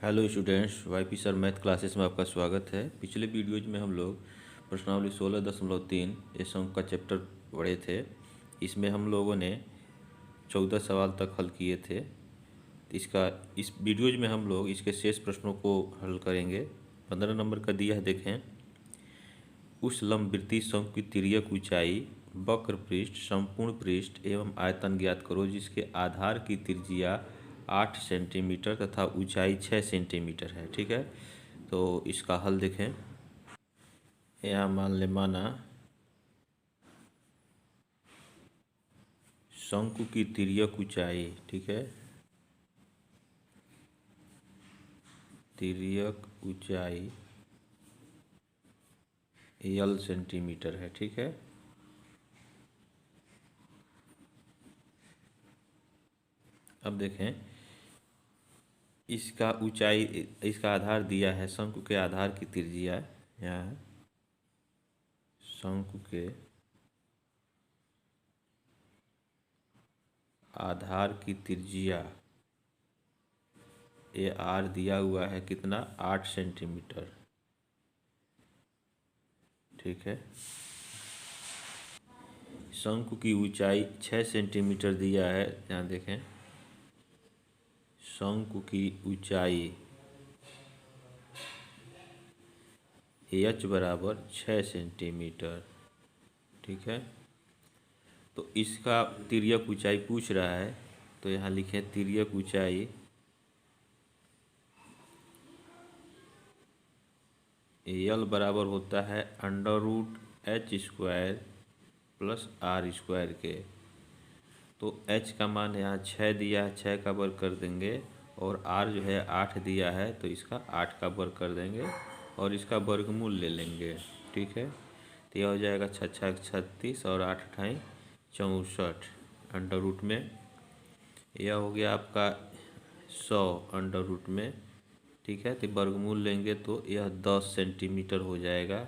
Hello students, YP sir math classes में आपका स्वागत है। पिछले वीडियोज में हम लोग प्रश्नावली 16.3 इस अंक का चैप्टर पढ़े थे। इसमें हम लोगों ने 14 सवाल तक हल किए थे। इस वीडियोज में हम लोग इसके शेष प्रश्नों को हल करेंगे। 15 नंबर का दिया है, देखें। उस लंबवृत्तीय शंकु की तिर्यक ऊंचाई, वक्र पृष्ठ, संपूर्ण पृष्ठ एवं आयतन ज्ञात करो जिसके आधार की त्रिज्या 8 सेंटीमीटर तथा ऊंचाई 6 सेंटीमीटर है। ठीक है, तो इसका हल देखें। यहाँ माना शंकु की तिर्यक ऊंचाई, ठीक है, तिर्यक ऊंचाई L सेंटीमीटर है। ठीक है, अब देखें इसका ऊंचाई, इसका आधार दिया है। शंकु के आधार की त्रिज्या यहाँ है। शंकु के आधार की त्रिज्या ये आर दिया हुआ है कितना, 8 सेंटीमीटर। ठीक है, शंकु की ऊंचाई 6 सेंटीमीटर दिया है। यहाँ देखें, शंकु की ऊंचाई h बराबर 6 सेंटीमीटर। ठीक है, तो इसका तिर्यक ऊंचाई पूछ रहा है, तो यहाँ लिखें तिर्यक ऊंचाई L बराबर होता है √h² प्लस r² के। तो h का मान यहाँ 6 दिया है, 6 का वर्ग कर देंगे, और r जो है 8 दिया है, तो इसका 8 का वर्ग कर देंगे और इसका वर्गमूल ले लेंगे। ठीक है, तो यह हो जाएगा 6 6 36 और 8 8 64 अंडर रूट में। यह हो गया आपका 100 अंडर रूट में। ठीक है, तो वर्गमूल लेंगे तो यह 10 सेंटीमीटर हो जाएगा।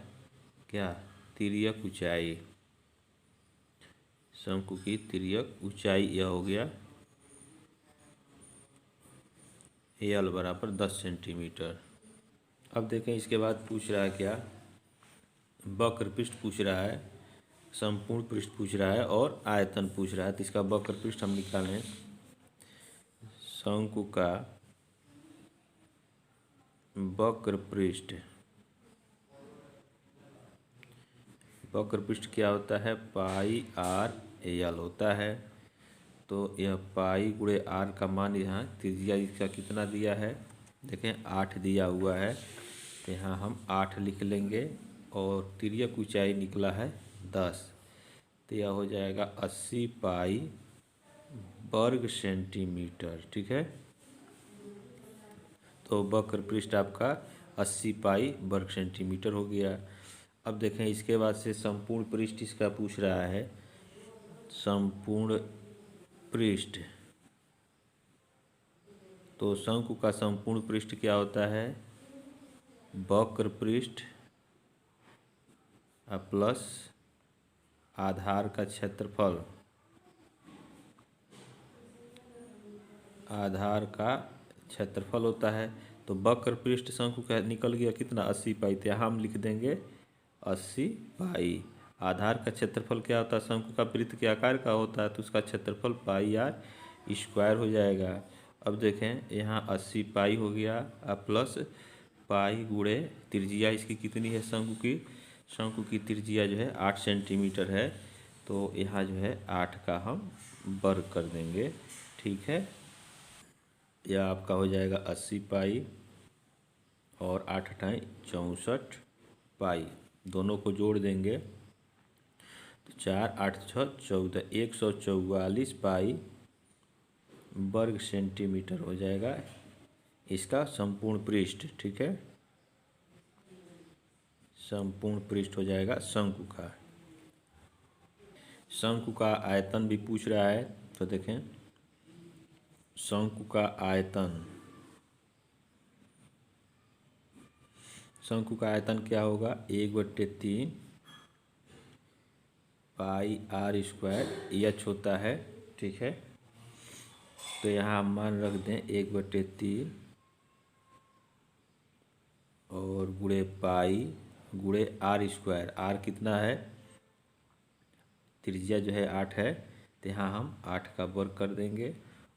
क्या, तिर्यक ऊंचाई, शंकु की तिर्यक ऊंचाई यह हो गया L बराबर 10 सेंटीमीटर। अब देखें इसके बाद पूछ रहा है क्या, वक्र पृष्ठ पूछ रहा है, संपूर्ण पृष्ठ पूछ रहा है और आयतन पूछ रहा है। तो इसका वक्र पृष्ठ हम निकालें। शंकु का वक्र पृष्ठ, वक्र पृष्ठ क्या होता है, पाई आर एल होता है। तो यह पाई गुणे आर का मान, यहाँ त्रिज्या इसका कितना दिया है, देखें 8 दिया हुआ है, तो यहाँ हम 8 लिख लेंगे और तिर्यक ऊंचाई निकला है 10, तो यह हो जाएगा 80 पाई वर्ग सेंटीमीटर। ठीक है, तो वक्र पृष्ठ आपका 80 पाई वर्ग सेंटीमीटर हो गया। अब देखें इसके बाद से संपूर्ण पृष्ठ इसका पूछ रहा है। संपूर्ण पृष्ठ, तो शंकु का संपूर्ण पृष्ठ क्या होता है, वक्र पृष्ठ प्लस आधार का क्षेत्रफल, आधार का क्षेत्रफल होता है। तो वक्र पृष्ठ शंकु का निकल गया कितना, 80 पाई, तो यहाँ हम लिख देंगे 80 पाई। आधार का क्षेत्रफल क्या होता है, शंकु का वृत्त के आकार का होता है, तो उसका क्षेत्रफल पाई आर स्क्वायर हो जाएगा। अब देखें यहाँ 80 पाई हो गया प्लस पाई गुणे त्रिज्या इसकी कितनी है, शंकु की त्रिज्या जो है 8 सेंटीमीटर है, तो यहाँ जो है 8 का हम वर्ग कर देंगे। ठीक है, यह आपका हो जाएगा 80 पाई और 8 8 64 पाई, दोनों को जोड़ देंगे तो 4 8 6 14, 144 पाई वर्ग सेंटीमीटर हो जाएगा इसका संपूर्ण पृष्ठ। ठीक है, संपूर्ण पृष्ठ हो जाएगा शंकु का। शंकु का आयतन भी पूछ रहा है, तो देखें शंकु का आयतन, शंकु का आयतन क्या होगा, 1/3 पाई r² h होता है। ठीक है, तो यहाँ हम मान रख दें 1/3 गुणे पाई गुणे आर स्क्वायर। आर कितना है, त्रिज्या जो है 8 है, तो यहाँ हम 8 का वर्ग कर देंगे।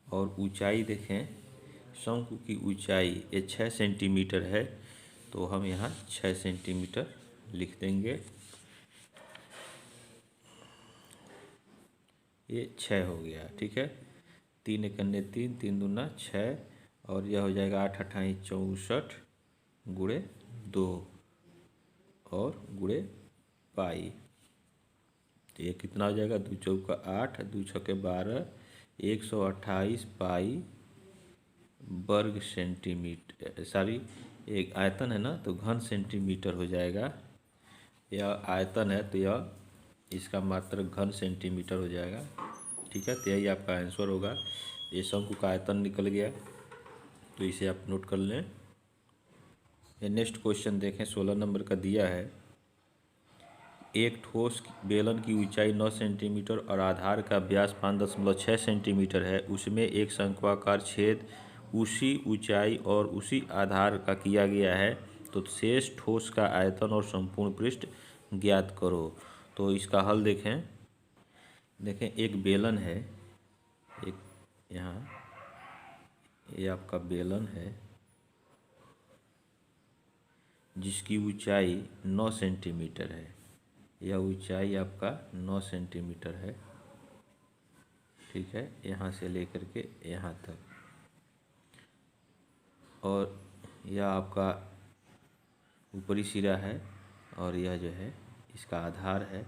और ऊंचाई देखें, शंकु की ऊंचाई ये 6 सेंटीमीटर है, तो हम यहाँ 6 सेंटीमीटर लिख देंगे। ये 6 हो गया, ठीक है। 3 एकन्ने 3, 3 दूना 6, और यह हो जाएगा 8 अट्ठाईस 64 गुणे 2 और गुणे पाई। तो ये कितना हो जाएगा, 2 चौका 8, 2 छक्के 12, 128 पाई वर्ग सेंटीमीटर, सॉरी एक आयतन है ना, तो घन सेंटीमीटर हो जाएगा। यह आयतन है तो यह इसका मात्रक घन सेंटीमीटर हो जाएगा, ठीक है। तो यही आपका आंसर होगा। ये शंकु का आयतन निकल गया, तो इसे आप नोट कर लें। ये नेक्स्ट क्वेश्चन देखें, 16 नंबर का दिया है। एक ठोस बेलन की ऊंचाई 9 सेंटीमीटर और आधार का व्यास 5.6 सेंटीमीटर है। उसमें एक शंक्वाकार छेद उसी ऊंचाई और उसी आधार का किया गया है, तो शेष ठोस का आयतन और संपूर्ण पृष्ठ ज्ञात करो। तो इसका हल देखें। एक बेलन है, एक यहाँ ये आपका बेलन है जिसकी ऊंचाई 9 सेंटीमीटर है। यह ऊंचाई आपका 9 सेंटीमीटर है, ठीक है, यहाँ से लेकर के यहाँ तक। और यह आपका ऊपरी सिरा है, और यह जो है इसका आधार है।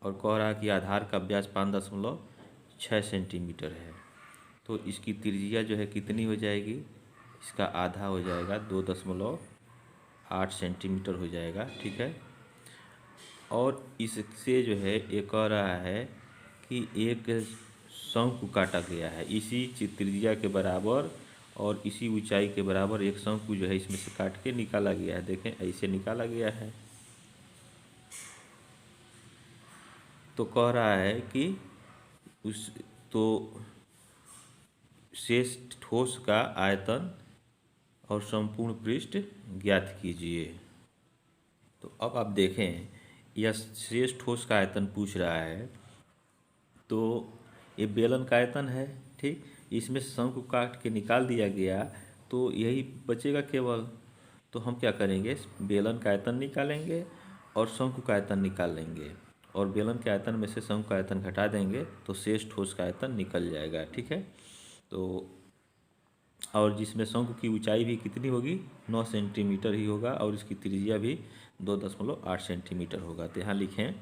और कह रहा है कि आधार का व्यास 5.6 सेंटीमीटर है, तो इसकी त्रिज्या जो है कितनी हो जाएगी, इसका आधा हो जाएगा, 2.8 सेंटीमीटर हो जाएगा, ठीक है। और इससे जो है ये कह रहा है कि एक शंकु काटा गया है इसी त्रिज्या के बराबर और इसी ऊंचाई के बराबर। एक शंकु जो है इसमें से काट के निकाला गया है, देखें ऐसे निकाला गया है। तो कह रहा है कि उस तो शेष ठोस का आयतन और संपूर्ण पृष्ठ ज्ञात कीजिए। तो अब आप देखें, यह शेष ठोस का आयतन पूछ रहा है, तो ये बेलन का आयतन है, ठीक। इसमें शंकु काट के निकाल दिया गया, तो यही बचेगा केवल। तो हम क्या करेंगे, बेलन का आयतन निकालेंगे और शंकु का आयतन निकाल लेंगे, और बेलन के आयतन में से शंकु का आयतन घटा देंगे, तो शेष ठोस का आयतन निकल जाएगा, ठीक है। तो और जिसमें शंकु की ऊंचाई भी कितनी होगी, 9 सेंटीमीटर ही होगा, और इसकी त्रिज्या भी 2.8 सेंटीमीटर होगा। तो यहाँ लिखें,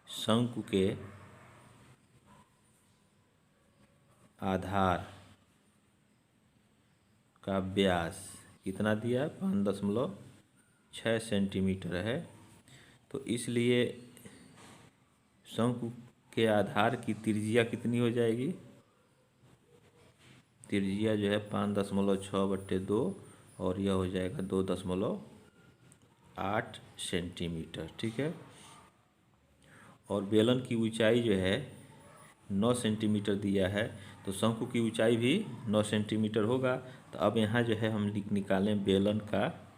शंकु के आधार का व्यास कितना दिया, 5.6 सेंटीमीटर है। तो इसलिए शंकु के आधार की त्रिज्या कितनी हो जाएगी, त्रिज्या जो है 5.6/2, और यह हो जाएगा 2.8 सेंटीमीटर, ठीक है। और बेलन की ऊंचाई जो है 9 सेंटीमीटर दिया है, तो शंकु की ऊंचाई भी 9 सेंटीमीटर होगा। तो अब यहाँ जो है हम निकालें बेलन का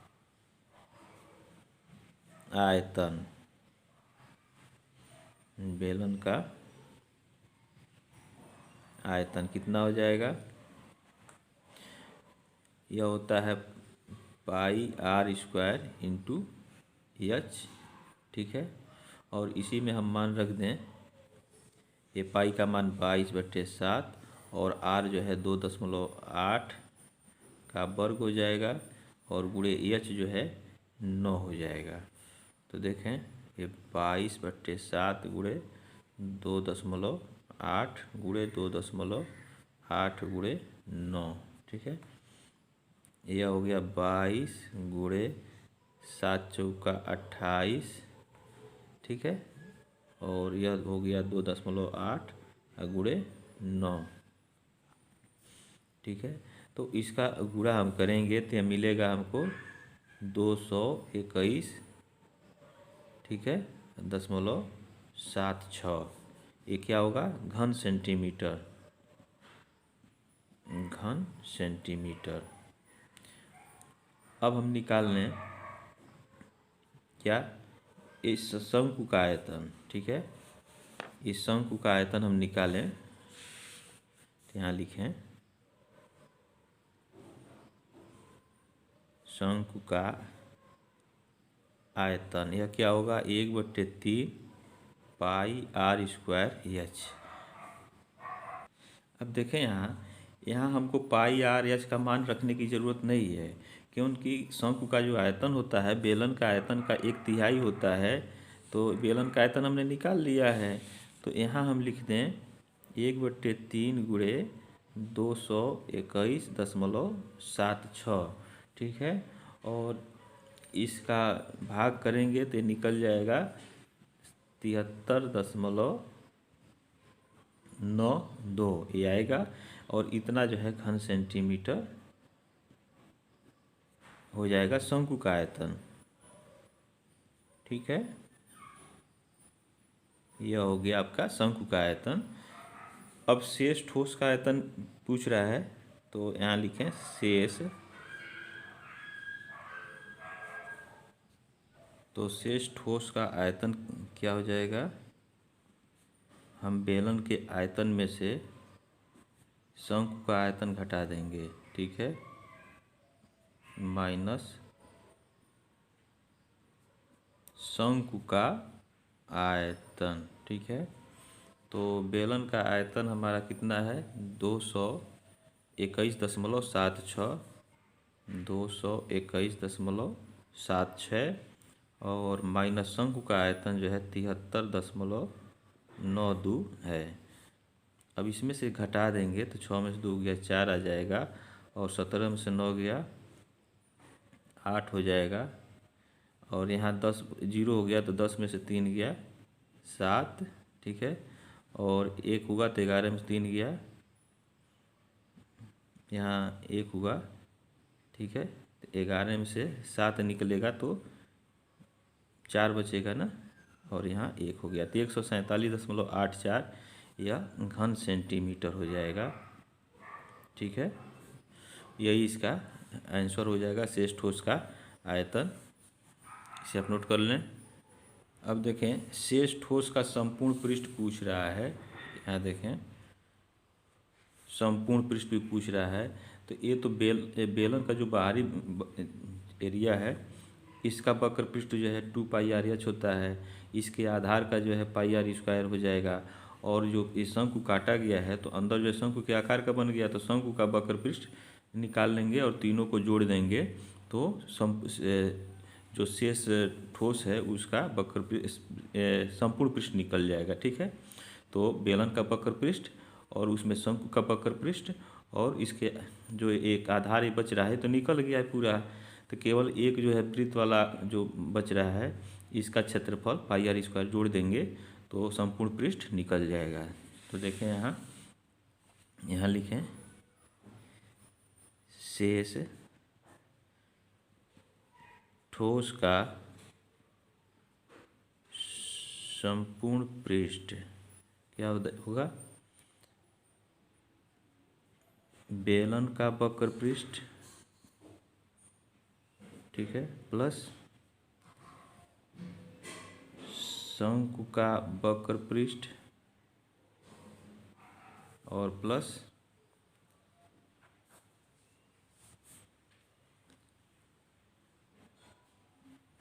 आयतन। बेलन का आयतन कितना हो जाएगा, यह होता है पाई आर स्क्वायर इंटू एच, ठीक है। और इसी में हम मान रख दें, ये पाई का मान 22/7 और आर जो है 2.8 का वर्ग हो जाएगा, और गुणे एच जो है 9 हो जाएगा। तो देखें, ये 22/7 गुणे 2.8 गुणे 2.8 गुणे 9, ठीक है। यह हो गया 22 गुणे 7 चौका 28, ठीक है। और यह हो गया 2.8 गुणे 9, ठीक है। तो इसका गुणा हम करेंगे तो यह मिलेगा हमको 221, ठीक है, 0.76। ये क्या होगा, घन सेंटीमीटर, घन सेंटीमीटर। अब हम निकाल लें क्या, इस शंकु का आयतन। ठीक है, इस शंकु का आयतन हम निकालें तो यहाँ लिखें शंकु का आयतन, यह क्या होगा 1/3 पाई आर स्क्वायर एच। अब देखें यहाँ हमको पाई आर एच का मान रखने की ज़रूरत नहीं है, क्योंकि शंकु का जो आयतन होता है बेलन का आयतन का 1/3 होता है। तो बेलन का आयतन हमने निकाल लिया है, तो यहाँ हम लिख दें 1/3 गुणे 221.76। ठीक है, और इसका भाग करेंगे तो निकल जाएगा 73.92 ये आएगा, और इतना जो है घन सेंटीमीटर हो जाएगा शंकु का आयतन। ठीक है, यह हो गया आपका शंकु का आयतन। अब शेष ठोस का आयतन पूछ रहा है, तो यहाँ लिखें शेष, तो शेष ठोस का आयतन क्या हो जाएगा, हम बेलन के आयतन में से शंकु का आयतन घटा देंगे। ठीक है, माइनस शंकु का आयतन। ठीक है, तो बेलन का आयतन हमारा कितना है 221.76, 221.76, और माइनस शंकु का आयतन जो है 73.92 है। अब इसमें से घटा देंगे तो 6 में से 2 गया 4 आ जाएगा, और 17 में से 9 गया 8 हो जाएगा, और यहाँ 10 जीरो हो गया तो 10 में से 3 गया 7। ठीक है, और 1 होगा तो 11 में से 3 गया, यहाँ 1 होगा। ठीक है, तो 11 में से 7 निकलेगा तो 4 बचेगा ना, और यहाँ 1 हो गया, तो 147.84 यह घन सेंटीमीटर हो जाएगा। ठीक है, यही इसका आंसर हो जाएगा शेष ठोस का आयतन। इसे आप नोट कर लें। अब देखें शेष ठोस का संपूर्ण पृष्ठ पूछ रहा है, यहाँ देखें संपूर्ण पृष्ठ भी पूछ रहा है। तो ये तो बेलन का जो बाहरी एरिया है इसका वक्र पृष्ठ जो है 2πr/h होता है, इसके आधार का जो है πr² हो जाएगा, और जो ये शंकु काटा गया है तो अंदर जो शंकु के आकार का बन गया, तो शंकु का वक्र पृष्ठ निकाल लेंगे और तीनों को जोड़ देंगे, तो जो शेष ठोस है उसका वक्र संपूर्ण पृष्ठ निकल जाएगा। ठीक है, तो बेलन का वक्र पृष्ठ और उसमें शंकु का वक्र पृष्ठ, और इसके जो एक आधार ही बच रहा है तो निकल गया है पूरा, तो केवल एक जो है वृत्त वाला जो बच रहा है इसका क्षेत्रफल πr² जोड़ देंगे तो संपूर्ण पृष्ठ निकल जाएगा। तो देखें यहाँ लिखें शेष ठोस का संपूर्ण पृष्ठ क्या होगा, बेलन का वक्र पृष्ठ, ठीक है, प्लस शंकु का वक्र पृष्ठ और प्लस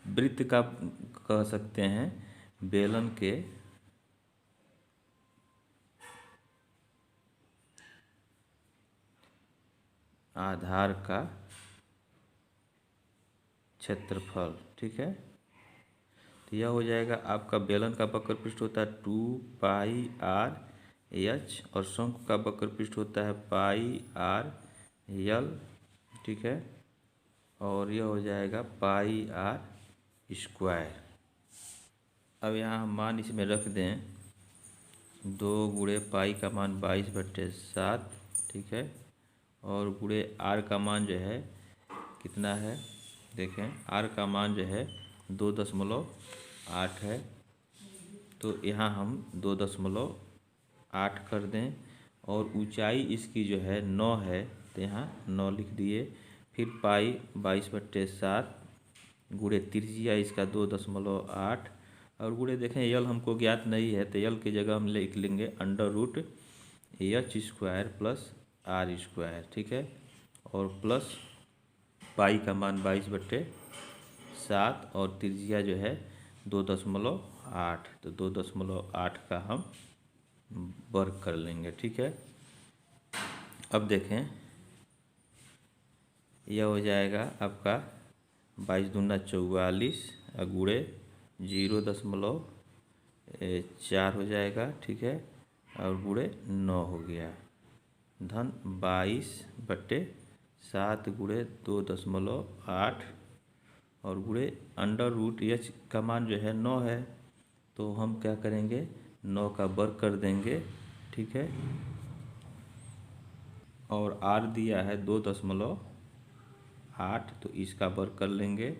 वृत्त का कह सकते हैं बेलन के आधार का क्षेत्रफल। ठीक है, तो यह हो जाएगा आपका बेलन का वक्र पृष्ठ होता है 2πr/h और शंकु का वक्र पृष्ठ होता है πr/l। ठीक है, और यह हो जाएगा πr²। अब यहाँ हम मान इसमें रख दें 2 गुणे पाई का मान 22/7। ठीक है, और गुणे r का मान जो है कितना है, देखें r का मान जो है 2.8 है, तो यहाँ हम 2.8 कर दें, और ऊंचाई इसकी जो है 9 है तो यहाँ 9 लिख दिए, फिर पाई 22/7 गुणे त्रिज्या इसका 2.8 और गुणे देखें यल हमको ज्ञात नहीं है तो यल की जगह हम लिख लेंगे √h² प्लस r², ठीक है। और प्लस पाई का मान 22/7 और त्रिज्या जो है 2.8, तो 2.8 का हम वर्ग कर लेंगे, ठीक है। अब देखें यह हो जाएगा आपका 22 दूना 44 गुणे 0.4 हो जाएगा, ठीक है। और गुणे 9 हो गया धन 22/7 गुणे 2.8 और गुणे √h का मान जो है 9 है, तो हम क्या करेंगे 9 का वर्ग कर देंगे, ठीक है। और r दिया है 2.8 तो इसका वर्ग कर लेंगे,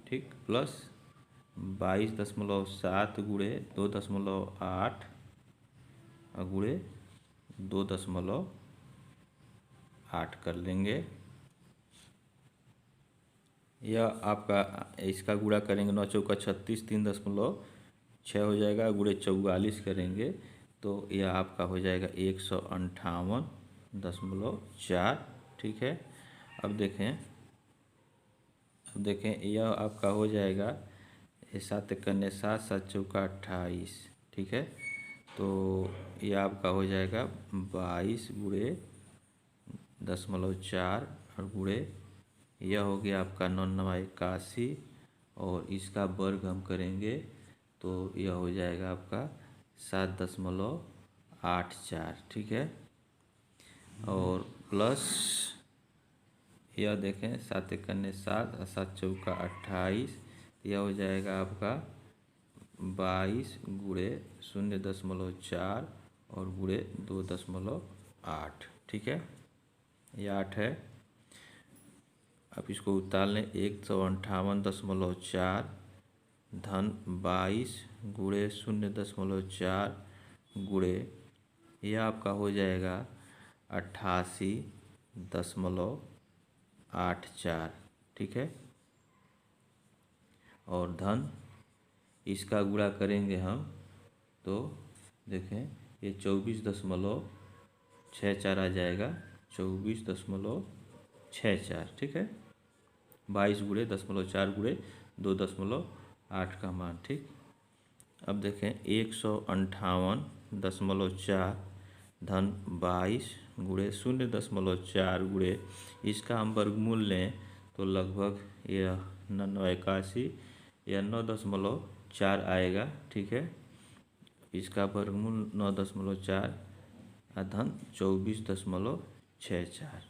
ठीक। प्लस 22.7 गुणे 2.8 गुणे 2.8 कर लेंगे। यह आपका इसका गुणा करेंगे 9 चौका 36 3.6 हो जाएगा, गुणे 44 करेंगे तो यह आपका हो जाएगा 158.4, ठीक है। अब देखें यह आपका हो जाएगा 7 कन्ने 7 7 चौका 28, ठीक है। तो यह आपका हो जाएगा 22 गुणे 0.4 और गुणे यह हो गया आपका 9×9=81 और इसका वर्ग हम करेंगे तो यह हो जाएगा आपका 7.84, ठीक है। और प्लस यह देखें 7 कन्ने 7 और 7 चौका 28, यह हो जाएगा आपका 22 गुणे 0.4 और गुणे 2.8, ठीक है। यह 8 है। अब इसको उतार लें 158.4 धन 22 गुणे 0.4 गुणे यह आपका हो जाएगा 88.84, ठीक है। और धन इसका गुणा करेंगे हम तो देखें ये 24.64 आ जाएगा, 24.64, ठीक है। 22 गुणे 0.4 गुणे 2.8 का मान, ठीक। अब देखें 158.4 धन 22 गुणे 0.4 गुणे इसका हम वर्गमूल लें तो लगभग यह 9×9=81 यह 9.4 आएगा, ठीक है। इसका वर्गमूल 9.4 धन 24.64।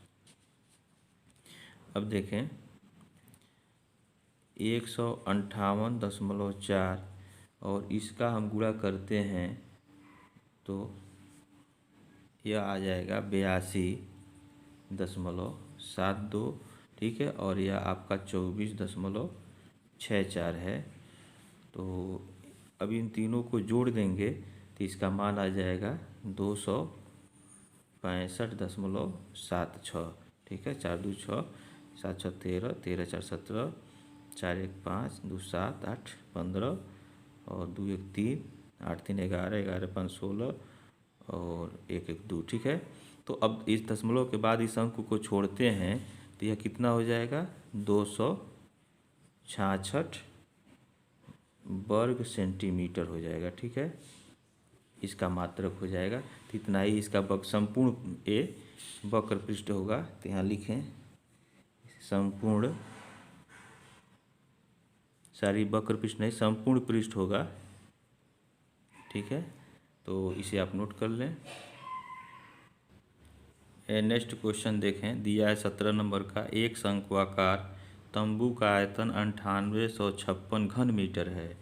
अब देखें 158.4 और इसका हम गुणा करते हैं तो यह आ जाएगा 82.72, ठीक है। और यह आपका 24.64 है। तो अब इन तीनों को जोड़ देंगे तो इसका मान आ जाएगा 265.76, ठीक है। 4 2 6 7 6 13 13 4 17 4 1 5 2 7 8 15 और 2 1 3 8 3 11 11 5 16 और 1 1 2, ठीक है। तो अब इस दशमलव के बाद इस अंक को छोड़ते हैं तो यह कितना हो जाएगा 266 वर्ग सेंटीमीटर हो जाएगा, ठीक है। इसका मात्रक हो जाएगा तो इतना ही इसका संपूर्ण वक्र पृष्ठ होगा। तो यहाँ लिखें संपूर्ण वक्र पृष्ठ नहीं संपूर्ण पृष्ठ होगा, ठीक है। तो इसे आप नोट कर लें। नेक्स्ट क्वेश्चन देखें, दिया है 17 नंबर का। एक शंक्वाकार तंबू का आयतन 9856 घन मीटर है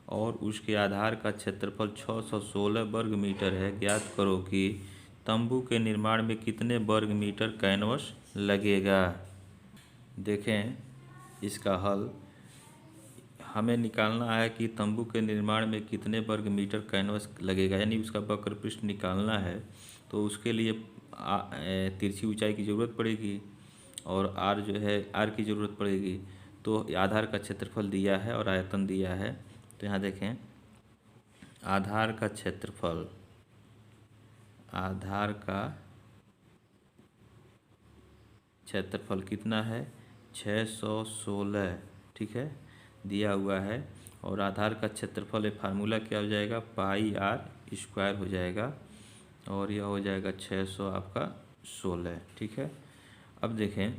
और उसके आधार का क्षेत्रफल 616 वर्ग मीटर है। ज्ञात करो कि तंबू के निर्माण में कितने वर्ग मीटर कैनवस लगेगा। देखें इसका हल हमें निकालना है कि तंबू के निर्माण में कितने वर्ग मीटर कैनवस लगेगा, यानी उसका वक्र पृष्ठ निकालना है। तो उसके लिए तिरछी ऊंचाई की ज़रूरत पड़ेगी। और आर जो है आर की ज़रूरत पड़ेगी। तो आधार का क्षेत्रफल दिया है और आयतन दिया है। तो यहाँ देखें आधार का क्षेत्रफल कितना है 616, ठीक है, दिया हुआ है। और आधार का क्षेत्रफल फार्मूला क्या हो जाएगा पाई आर स्क्वायर हो जाएगा और यह हो जाएगा 600 आपका 16, ठीक है। अब देखें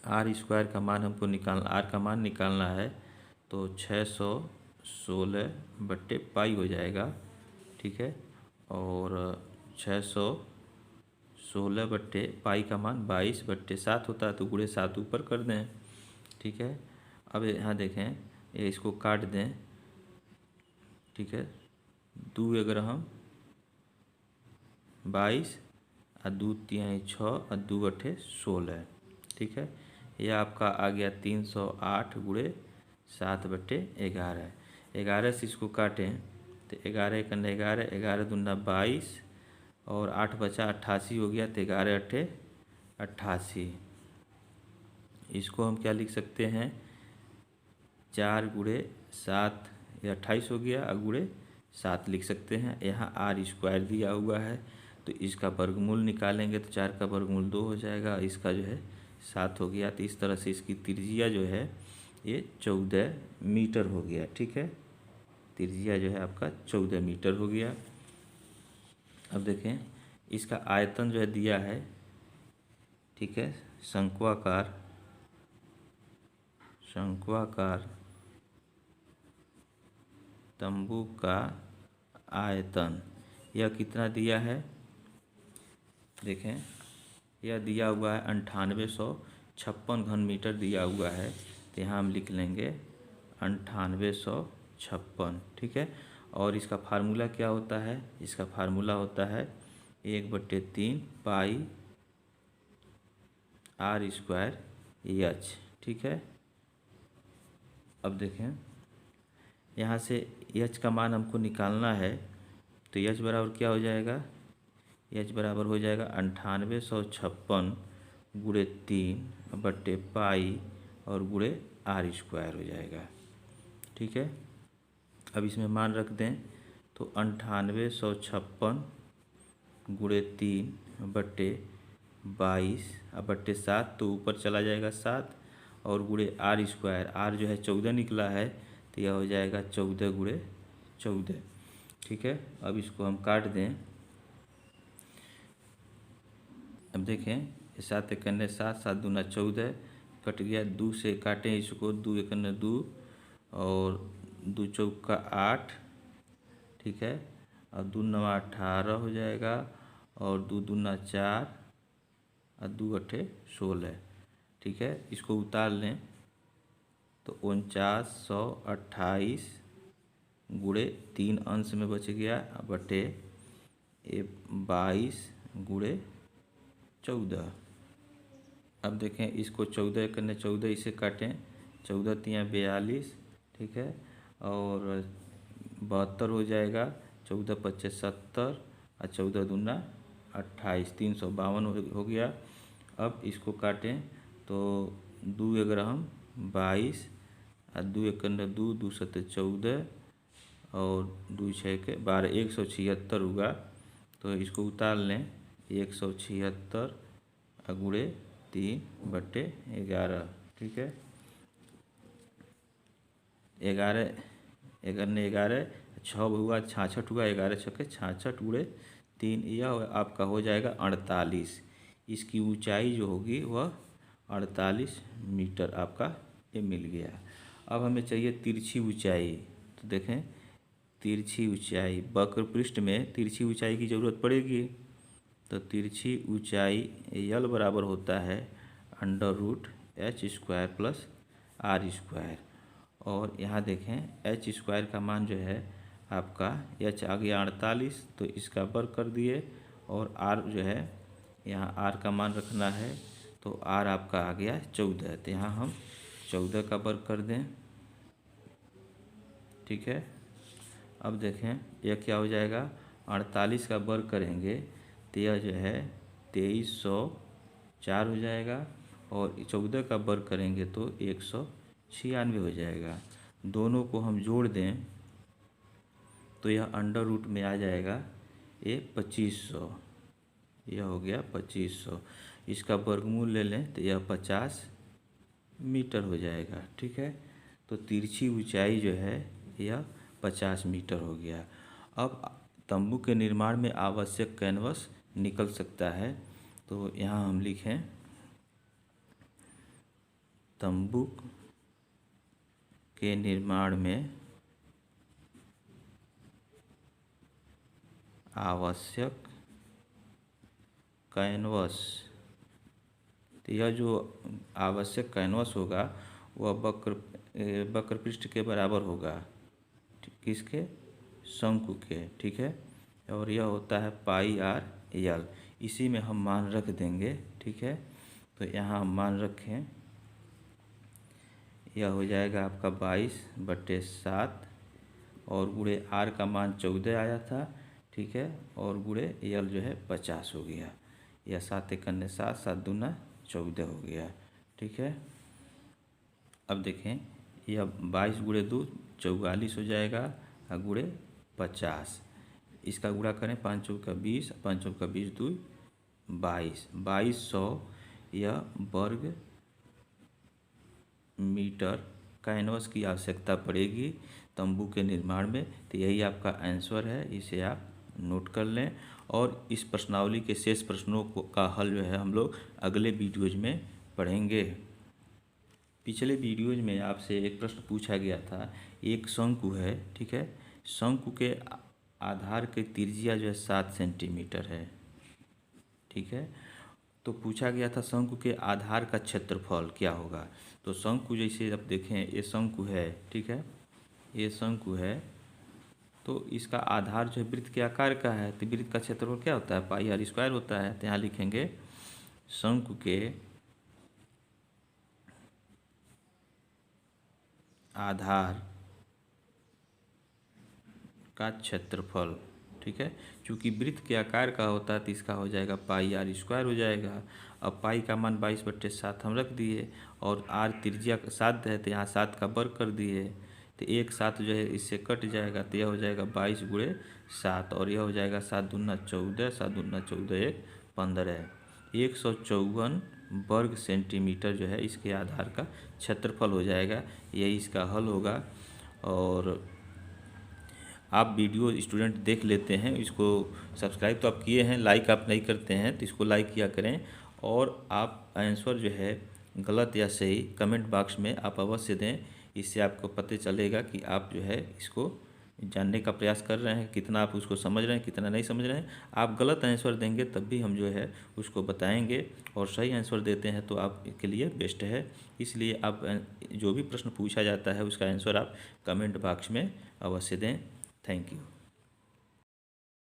आर स्क्वायर का मान हमको आर का मान निकालना है तो 616 बट्टे पाई हो जाएगा, ठीक है। और 616 बट्टे पाई का मान 22/7 होता है तो गुणे 7 ऊपर कर दें, ठीक है। अब यहाँ देखें ये इसको काट दें, ठीक है। 2 अगर हम 22 और 2 तिहाई 6 और 2 अठे 16, ठीक है। यह आपका आ गया 308 गुणे 7/11। 11 से इसको काटें तो 11 कन्ने 11, 11 दूना 22 और 8 बचा 88 हो गया। तो 11 अठे 88। इसको हम क्या लिख सकते हैं 4 गुणे 7 या 28 हो गया और गुणे 7 लिख सकते हैं। यहाँ आर स्क्वायर दिया हुआ है तो इसका वर्गमूल निकालेंगे तो 4 का वर्गमूल 2 हो जाएगा, इसका जो है 7 हो गया। तो इस तरह से इसकी त्रिज्या जो है ये 14 मीटर हो गया, ठीक है। त्रिज्या जो है आपका 14 मीटर हो गया। अब देखें इसका आयतन जो है दिया है, ठीक है। शंक्वाकार तंबू का आयतन यह कितना दिया है देखें यह दिया हुआ है 9856 घन मीटर दिया हुआ है। तो यहाँ हम लिख लेंगे 9856, ठीक है। और इसका फार्मूला क्या होता है, इसका फार्मूला होता है 1/3 पाई आर स्क्वायर एच, ठीक है। अब देखें यहाँ से एच का मान हमको निकालना है तो एच बराबर क्या हो जाएगा, एच बराबर हो जाएगा 9856 गुणे 3 बट्टे पाई और गुणे आर स्क्वायर हो जाएगा, ठीक है। अब इसमें मान रख दें तो 9856 गुणे 3 बट्टे 22 बट्टे 7 तो ऊपर चला जाएगा 7 और गुणे आर स्क्वायर, आर जो है 14 निकला है तो यह हो जाएगा 14 गुणे 14, ठीक है। अब इसको हम काट दें। अब देखें 7 एकन्ने 7, 7 दूना 14 कट गया। 2 से काटें इसको, 2 एकन्ने 2 और 2 चौका 8, ठीक है। और 2 नवा 18 हो जाएगा और 2 दूना 4 और 2 अठे 16, ठीक है। इसको उतार लें तो 4928 गुणे 3 अंश में बच गया बटे 22 गुणे 14। अब देखें इसको 14 करने 14 इसे काटें, 14 तिया 42, ठीक है। और 72 हो जाएगा, 14 पच्चे 70 और 14 दूना 28, 352 हो गया। अब इसको काटें तो 2 अगर हम 22 और 2 एकन्ने 2, 2 सत्ते 14 और 2 छः के 12, 176 हुआ। तो इसको उतार लें 176 गुणे 3/11, ठीक है। 11 एकन्ने 11 6 हुआ 66 हुआ, 11 छक्के 66 गुणे 3, यह आपका हो जाएगा 48। इसकी ऊंचाई जो होगी वह 48 मीटर आपका ये मिल गया। अब हमें चाहिए तिरछी ऊंचाई। तो देखें तिरछी ऊंचाई वक्र पृष्ठ में तिरछी ऊंचाई की ज़रूरत पड़ेगी। तो तिरछी ऊंचाई यल बराबर होता है √h² प्लस आर स्क्वायर। और यहाँ देखें एच स्क्वायर का मान जो है आपका एच आ गया 48 तो इसका वर्ग कर दिए और आर जो है यहाँ आर का मान रखना है तो आर आपका आ गया 14। तो यहाँ हम 14 का वर्ग कर दें, ठीक है। अब देखें यह क्या हो जाएगा 48 का वर्ग करेंगे तो यह जो है 2304 हो जाएगा और 14 का वर्ग करेंगे तो 196 हो जाएगा। दोनों को हम जोड़ दें तो यह अंडर रूट में आ जाएगा ये 2500, यह हो गया 2500। इसका वर्गमूल ले लें तो यह 50 मीटर हो जाएगा। ठीक है, तो तिरछी ऊंचाई जो है यह 50 मीटर हो गया। अब तंबू के निर्माण में आवश्यक कैनवस निकल सकता है, तो यहाँ हम लिखें तंबू के निर्माण में आवश्यक कैनवस। तो यह जो आवश्यक कैनवस होगा वह वक्र पृष्ठ के बराबर होगा, किसके? शंकु के। ठीक है, और यह होता है पाई आर एल। इसी में हम मान रख देंगे। ठीक है, तो यहाँ हम मान रखें, यह हो जाएगा आपका 22/7 और गुणे आर का मान 14 आया था। ठीक है, और गुणे एल जो है 50 हो गया। यह 7 × 7, 7 दूना 14 हो गया। ठीक है, अब देखें यह 22 × 2 44 हो जाएगा और गुणे 50। इसका गुणा करें 5 × 4 = 20, 5 × 4 = 20, 2 22, 2200 यह वर्ग मीटर कैनवस की आवश्यकता पड़ेगी तंबू के निर्माण में। तो यही आपका आंसर है, इसे आप नोट कर लें। और इस प्रश्नावली के शेष प्रश्नों का हल जो है हम लोग अगले वीडियोज में पढ़ेंगे। पिछले वीडियोज में आपसे एक प्रश्न पूछा गया था, एक शंकु है। ठीक है, शंकु के आधार की त्रिज्या जो है 7 सेंटीमीटर है। ठीक है, तो पूछा गया था शंकु के आधार का क्षेत्रफल क्या होगा। तो शंकु जैसे अब देखें ये शंकु है। ठीक है, ये शंकु है, तो इसका आधार जो है वृत्त के आकार का है, तो वृत्त का क्षेत्रफल क्या होता है? पाई आर स्क्वायर होता है। तो यहाँ लिखेंगे शंकु के आधार का क्षेत्रफल। ठीक है, चूँकि वृत्त के आकार का होता है तो इसका हो जाएगा पाई आर स्क्वायर हो जाएगा। अब पाई का मान 22/7 हम रख दिए और आर त्रिज्या 7 है तो यहाँ 7 का वर्ग कर दिए, तो एक 7 जो है इससे कट जाएगा, तो यह हो जाएगा 22 × 7 और यह हो जाएगा 7 दूना 14, 7 दूना 14 1 15, 154 वर्ग सेंटीमीटर जो है इसके आधार का क्षेत्रफल हो जाएगा। यही इसका हल होगा। और आप वीडियो स्टूडेंट देख लेते हैं, इसको सब्सक्राइब तो आप किए हैं, लाइक आप नहीं करते हैं, तो इसको लाइक किया करें। और आप आंसर जो है गलत या सही कमेंट बॉक्स में आप अवश्य दें, इससे आपको पता चलेगा कि आप जो है इसको जानने का प्रयास कर रहे हैं, कितना आप उसको समझ रहे हैं, कितना नहीं समझ रहे हैं। आप गलत आंसर देंगे तब भी हम जो है उसको बताएंगे, और सही आंसर देते हैं तो आपके लिए बेस्ट है। इसलिए आप जो भी प्रश्न पूछा जाता है उसका आंसर आप कमेंट बॉक्स में अवश्य दें। Thank you.